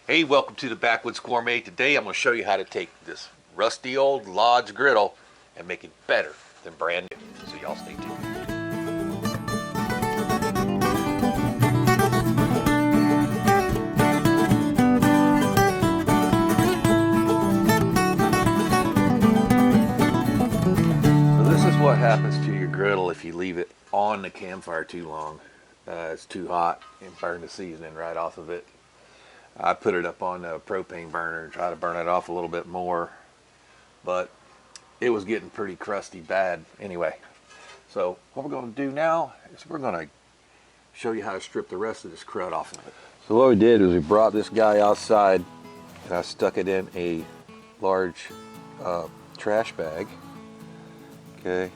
Hey, welcome to the Backwoods Gourmet. Today I'm going to show you how to take this rusty old Lodge griddle and make it better than brand new. So y'all stay tuned. So this is what happens to your griddle if you leave it on the campfire too long. It's too hot and burn the seasoning right off of it. I put it up on a propane burner and try to burn it off a little bit more, but it was getting pretty crusty bad anyway. So what we're going to do now is we're going to show you how to strip the rest of this crud off of it. So what we did is we brought this guy outside and I stuck it in a large trash bag. Okay,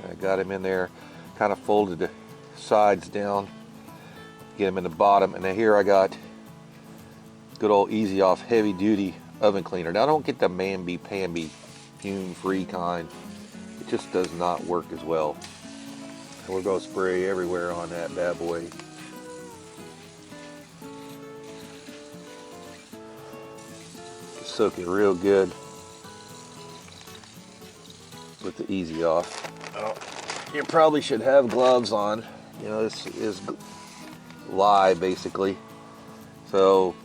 I got him in there, kind of folded the sides down, get him in the bottom, and then here I got good old easy off heavy duty oven cleaner. Now I don't get the mamby-pamby fume free kind. It just does not work as well. And we're going to spray everywhere on that bad boy. Soak it real good with the easy off. You probably should have gloves on. You know, this is lye basically. So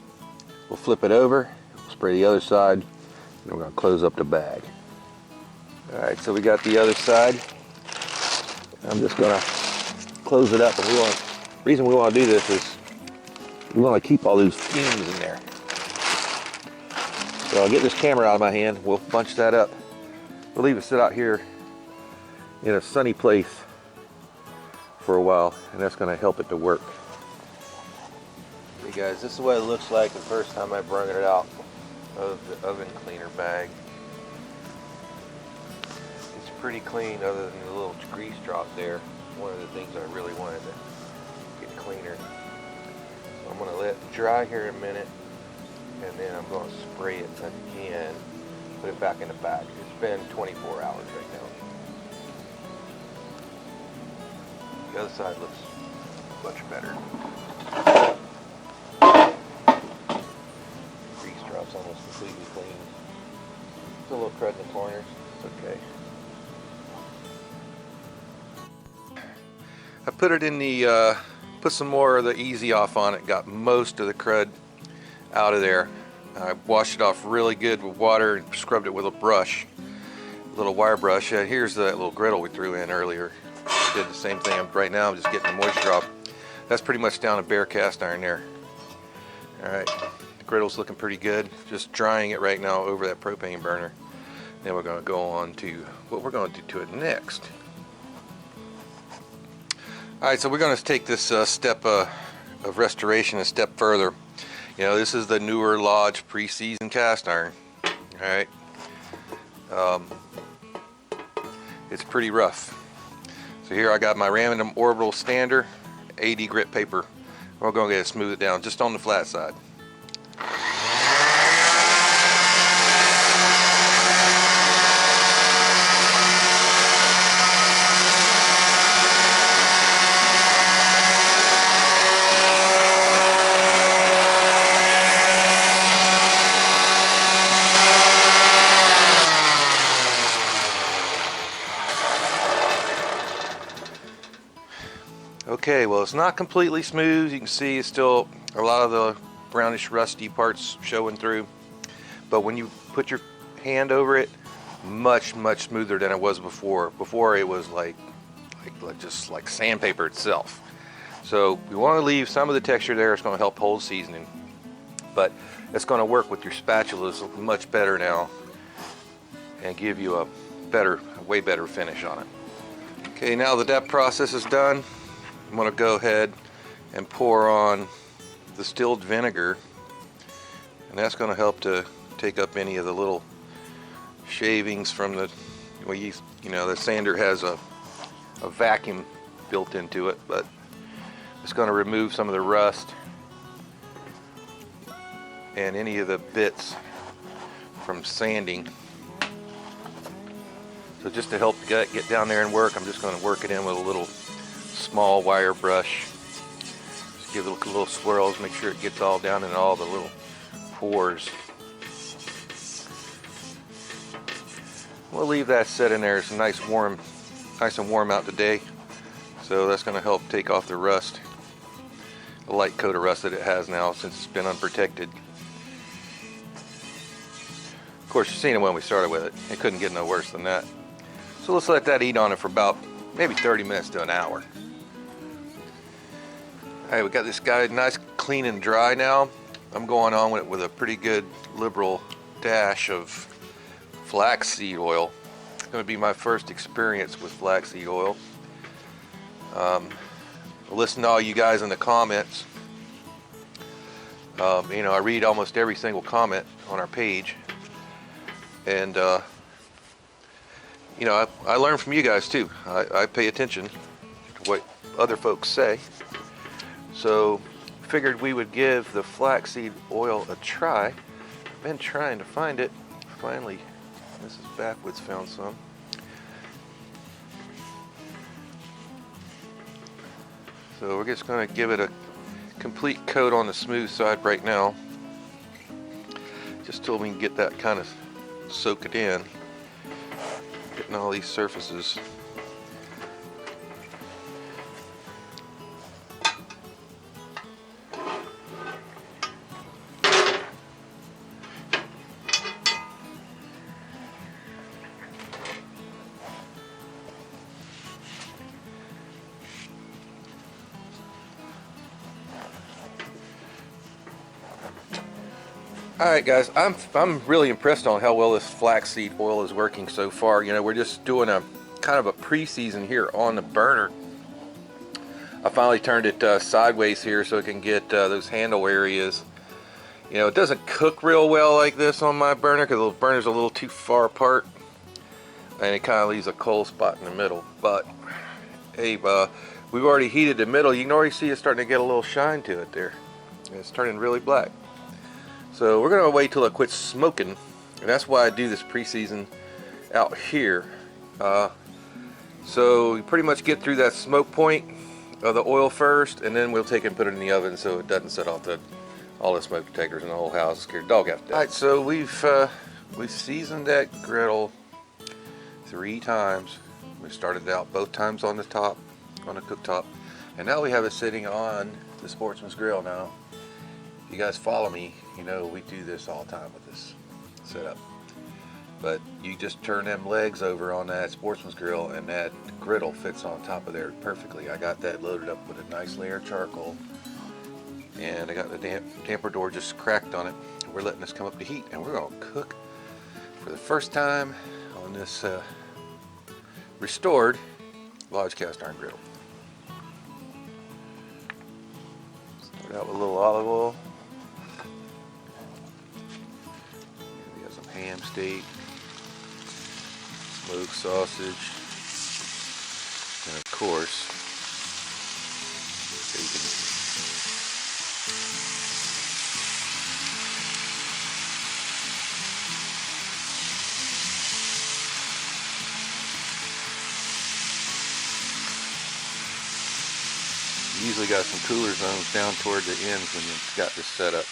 we'll flip it over, spray the other side, and we're going to close up the bag. Alright, so we got the other side. I'm just going to close it up. And the reason we want to do this is we want to keep all those fumes in there. So I'll get this camera out of my hand, we'll bunch that up. We'll leave it sit out here in a sunny place for a while, and that's going to help it to work. Hey guys, this is what it looks like the first time I brought it out of the oven cleaner bag. It's pretty clean other than the little grease drop there. One of the things I really wanted to get cleaner. So I'm going to let it dry here in a minute, and then I'm going to spray it again, put it back in the bag. It's been 24 hours right now. The other side looks much better. Almost completely clean. Still a little crud in the corners. It's okay. I put it in the put some more of the easy off on it. Got most of the crud out of there. I washed it off really good with water and scrubbed it with a brush, a little wire brush. Here's the little griddle we threw in earlier. I did the same thing. Right now I'm just getting the moisture off. That's pretty much down a bare cast iron there. All right. Griddle's looking pretty good. Just drying it right now over that propane burner. Then we're going to go on to what we're going to do to it next. Alright, so we're going to take this step of restoration a step further. You know, this is the newer Lodge pre-seasoned cast iron. Alright. It's pretty rough. So here I got my random orbital stander, 80 grit paper. We're going to get it smooth it down just on the flat side. Okay, well, it's not completely smooth. You can see it's still a lot of the brownish rusty parts showing through, but when you put your hand over it, much smoother than it was before. Before it was just like sandpaper itself. So we want to leave some of the texture there. It's going to help hold seasoning, but it's going to work with your spatulas much better now and give you a way better finish on it. Okay, now that that process is done, I'm going to go ahead and pour on the distilled vinegar, and that's going to help to take up any of the little shavings from the, well, you know, the sander has a vacuum built into it, but it's going to remove some of the rust and any of the bits from sanding. So just to help get down there and work, I'm just going to work it in with a little small wire brush. Just give it a little swirls, make sure it gets all down in all the little pores. We'll leave that set in there. It's nice and warm out today. So that's going to help take off the rust, the light coat of rust that it has now since it's been unprotected. Of course, you've seen it when we started with it. It couldn't get no worse than that. So let's let that eat on it for about maybe 30 minutes to an hour. Alright, we got this guy nice, clean and dry now. I'm going on with it with a pretty good liberal dash of flaxseed oil. It's going to be my first experience with flaxseed oil. Listen to all you guys in the comments. You know, I read almost every single comment on our page. And you know, I learn from you guys too. I pay attention to what other folks say. So figured we would give the flaxseed oil a try. I've been trying to find it. Finally, Mrs. Backwoods found some. So we're just going to give it a complete coat on the smooth side right now. Just till we can get that kind of soak it in. Getting all these surfaces. Alright guys, I'm really impressed on how well this flaxseed oil is working so far. You know, we're just doing a kind of a pre-season here on the burner. I finally turned it sideways here so it can get those handle areas. You know, it doesn't cook real well like this on my burner because the burner's a little too far apart. And it kind of leaves a cold spot in the middle. But, hey, we've already heated the middle. You can already see it's starting to get a little shine to it there. It's turning really black. So we're gonna wait till it quits smoking, and that's why I do this pre-season out here. So you pretty much get through that smoke point of the oil first, and then we'll take it and put it in the oven so it doesn't set off all the smoke detectors in the whole house. Scare the dog out. All right, so we've seasoned that griddle 3 times. We started out both times on the top, on the cooktop, and now we have it sitting on the Sportsman's grill now. If you guys follow me, you know we do this all the time with this setup. But you just turn them legs over on that Sportsman's grill and that griddle fits on top of there perfectly. I got that loaded up with a nice layer of charcoal, and I got the damper door just cracked on it. We're letting this come up to heat, and we're going to cook for the first time on this restored Lodge Cast Iron Griddle. Start out with a little olive oil. Ham steak, smoked sausage, and of course bacon. You usually got some cooler zones down toward the ends when you've got this set up.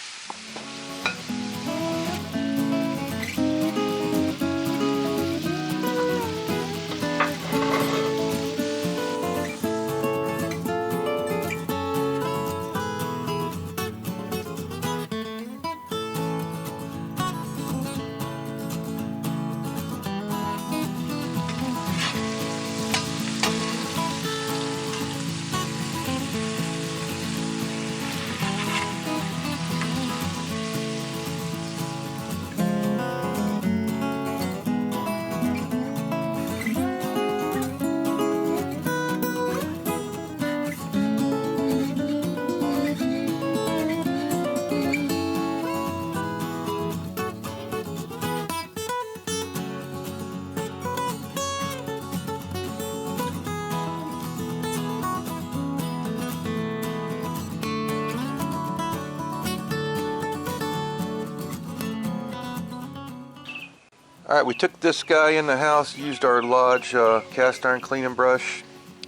Alright, we took this guy in the house, used our Lodge cast iron cleaning brush,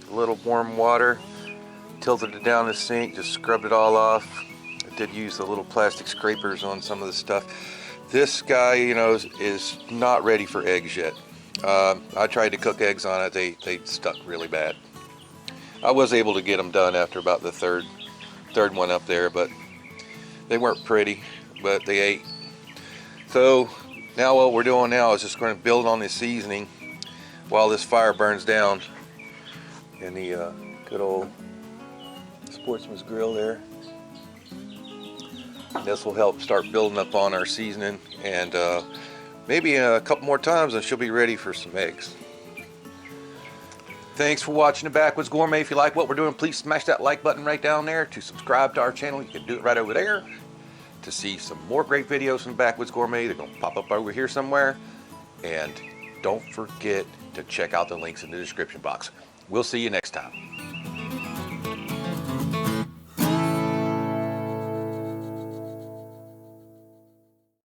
a little warm water, tilted it down the sink, just scrubbed it all off. did use the little plastic scrapers on some of the stuff. This guy, you know, is not ready for eggs yet. I tried to cook eggs on it. They stuck really bad. I was able to get them done after about the third one up there, but they weren't pretty, but they ate. So now what we're doing now is just going to build on this seasoning while this fire burns down in the good old Sportsman's grill there. This will help start building up on our seasoning, and maybe a couple more times and she'll be ready for some eggs. Thanks for watching The Backwoods Gourmet. If you like what we're doing, please smash that like button right down there. To subscribe to our channel, you can do it right over there. To see some more great videos from The Backwoods Gourmet, they're going to pop up over here somewhere. And don't forget to check out the links in the description box. We'll see you next time.